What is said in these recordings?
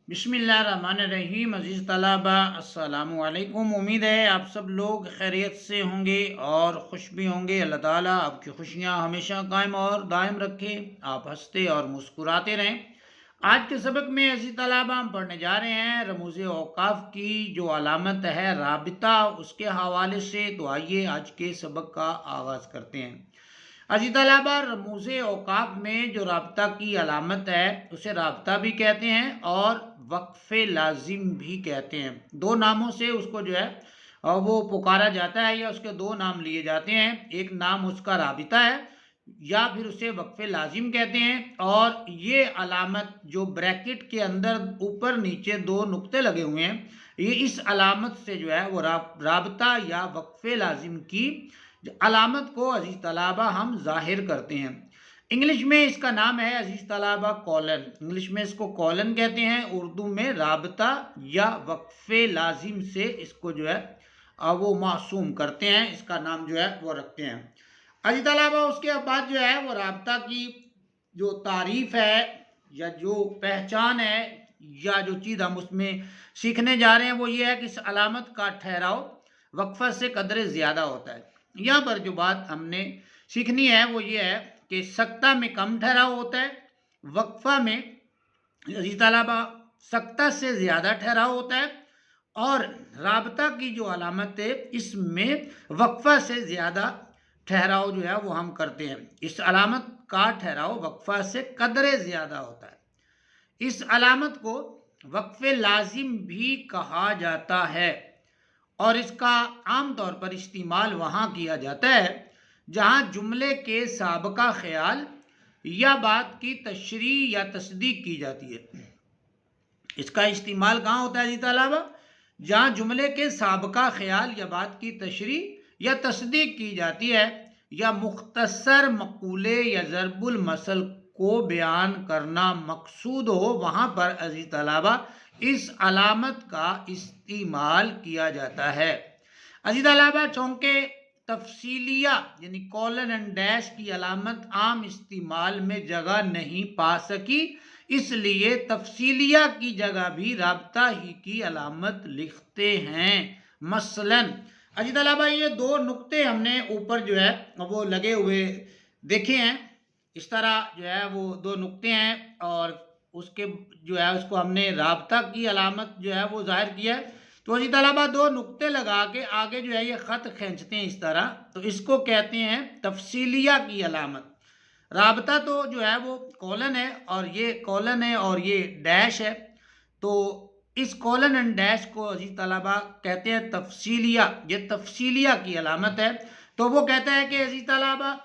बिस्मिल्लाहिर्रहमानिर्रहीम। अज़ीज़ तलबा, अस्सलामु अलैकुम। उम्मीद है आप सब लोग खैरियत से होंगे और खुश भी होंगे। अल्लाह ताला आपकी खुशियाँ हमेशा कायम और दायम रखे, आप हंसते और मुस्कुराते रहें। आज के सबक में अज़ीज़ तलबा हम पढ़ने जा रहे हैं रमूज़ औक़ाफ़ की जो अलामत है राबिता, उसके हवाले से। तो आइए आज के सबक का आगाज़ करते हैं। अज़ीज़ तलबा, रमूज़ औक़ाफ़ में जो राब्ता की अलामत है उसे राब्ता भी कहते हैं और वक्फ़े लाजिम भी कहते हैं। दो नामों से उसको जो है वो पुकारा जाता है या उसके दो नाम लिए जाते हैं। एक नाम उसका राबिता है या फिर उसे वक्फ़े लाजिम कहते हैं। और ये अलामत जो ब्रैकेट के अंदर ऊपर नीचे दो नुक्ते लगे हुए हैं, ये इस अलामत से जो है वो राबता या वक्फ़े लाजिम की अलामत को अज़ीज़ तलबा हम ज़ाहिर करते हैं। इंग्लिश में इसका नाम है अज़ीज़ तलबा कॉलन। इंग्लिश में इसको कॉलन कहते हैं, उर्दू में राबता या वक्फ़े लाजिम से इसको जो है वो मासूम करते हैं, इसका नाम जो है वो रखते हैं। अज़ीज़ तलबा, उसके बाद जो है वो राबता की जो तारीफ़ है या जो पहचान है या जो चीज़ हम उसमें सीखने जा रहे हैं वो ये है कि इस अलामत का ठहराव वक्फ़ा से कदरे ज़्यादा होता है। यहाँ पर जो बात हमने सीखनी है वो ये है कि सक्ता में कम ठहराव होता है, वक्फ़ा में अज़ीज़ तलबा सक्ता से ज़्यादा ठहराव होता है, और राबता की जो अलामत है इसमें वक्फ़ा से ज़्यादा ठहराव जो है वो हम करते हैं। इस अलामत का ठहराव वक्फ़ा से कदरे ज़्यादा होता है। इस अलामत को वक्फ़े लाजिम भी कहा जाता है और इसका आम तौर पर इस्तेमाल वहाँ किया जाता है जहाँ जुमले के साबका ख्याल या बात की तशरीह या तस्दीक की जाती है। इसका इस्तेमाल कहाँ होता है अज़ीज़ तलबा? जहाँ जुमले के साबका ख्याल या बात की तशरीह या तस्दीक की जाती है या मुख्तसर मक़ूले या ज़रबुल मसल को बयान करना मकसूद हो, वहाँ पर अज़ीज़ तलबा इस अलामत का इस्तेमाल किया जाता है। अज़ीज़ तलबा, चूँकि तफसीलिया यानी कॉलन एंड डैश की अलामत आम इस्तेमाल में जगह नहीं पा सकी, इसलिए तफसीलिया की जगह भी राबता ही की अलामत लिखते हैं। मसलन अज़ीज़ तलबा, ये दो नुक्ते हमने ऊपर जो है वो लगे हुए देखे हैं। इस तरह जो है वो दो नुक्ते हैं और उसके जो है उसको हमने राबता की अलामत जो है वो ज़ाहिर किया है। तो अज़ीज़ तलबा, दो नुक्ते लगा के आगे जो है ये ख़त खींचते हैं इस तरह, तो इसको कहते हैं तफसीलिया की अलामत। राबता तो जो है वो कॉलन है और ये कॉलन है और ये डैश है, तो इस कॉलन एंड डैश को अज़ीज़ तलबा कहते हैं तफसीलिया। ये तफसीलिया की अलामत है। तो वो कहता है कि अज़ीज़ तलबा,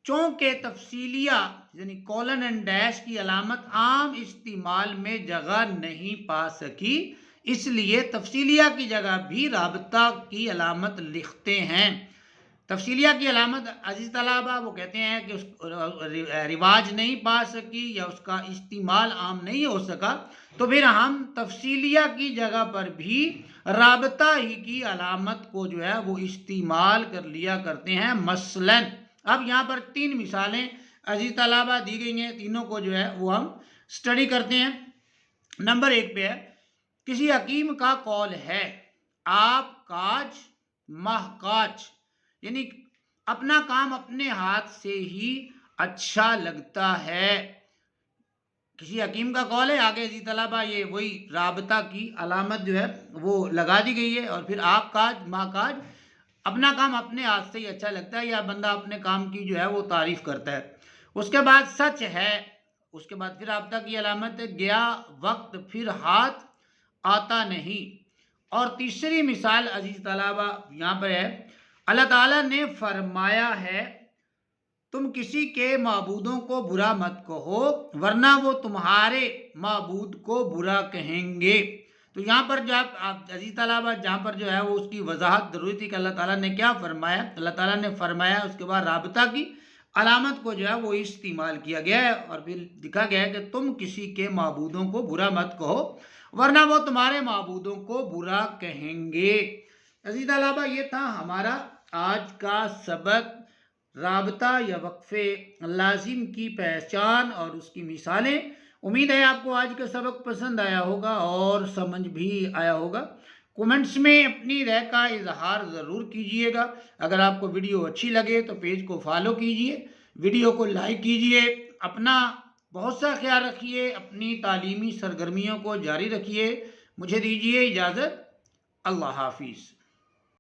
चूँकि तफसीलिया यानी कॉलन एंड डैश की अलामत आम इस्तेमाल में जगह नहीं पा सकी, इसलिए तफसीलिया की जगह भी राबता की अलामत लिखते हैं। तफसीलिया की अलामत अज़ीज़ तलबा वो कहते हैं कि उस रिवाज नहीं पा सकी या उसका इस्तेमाल आम नहीं हो सका, तो फिर हम तफसीलिया की जगह पर भी राबता ही की अलामत को जो है वो इस्तेमाल कर लिया करते हैं। मसलन अब यहाँ पर तीन मिसालें अज़ीज़ तलबा दी गई हैं, तीनों को जो है वो हम स्टडी करते हैं। नंबर एक पे है, किसी हकीम का कौल है, आप काज महकाज, यानी अपना काम अपने हाथ से ही अच्छा लगता है। किसी हकीम का कौल है, आगे अज़ीज़ तलबा ये वही राबता की अलामत जो है वो लगा दी गई है। और फिर आप काज महकाज, अपना काम अपने हाथ से ही अच्छा लगता है या बंदा अपने काम की जो है वो तारीफ़ करता है। उसके बाद सच है, उसके बाद फिर राबता की अलामत है, गया वक्त फिर हाथ आता नहीं। और तीसरी मिसाल अज़ीज़ तलबा यहाँ पर है, अल्लाह ताला ने फरमाया है, तुम किसी के माबूदों को बुरा मत कहो वरना वो तुम्हारे माबूद को बुरा कहेंगे। तो यहाँ पर जब आप अज़ीज़ तलबा जहाँ पर जो है वो उसकी वजाहत ज़रूरी थी कि अल्लाह ताला ने क्या फरमाया। अल्लाह ताला ने फरमाया, उसके बाद राबता की अलामत को जो है वो इस्तेमाल किया गया है और फिर लिखा गया है कि तुम किसी के माबूदों को बुरा मत कहो वरना वो तुम्हारे माबूदों को बुरा कहेंगे। अज़ीज़ तलबा, ये था हमारा आज का सबक, राबता या वक्फ़े लाजिम की पहचान और उसकी मिसालें। امید ہے آپ کو آج کا سبق پسند آیا ہوگا اور سمجھ بھی آیا ہوگا۔ کومنٹس میں اپنی رائے کا اظہار ضرور کیجئے گا۔ اگر آپ کو ویڈیو اچھی لگے تو پیج کو فالو کیجئے، ویڈیو کو لائک کیجئے، اپنا بہت سا خیال رکھیے، اپنی تعلیمی سرگرمیوں کو جاری رکھیے۔ مجھے دیجئے اجازت، اللہ حافظ۔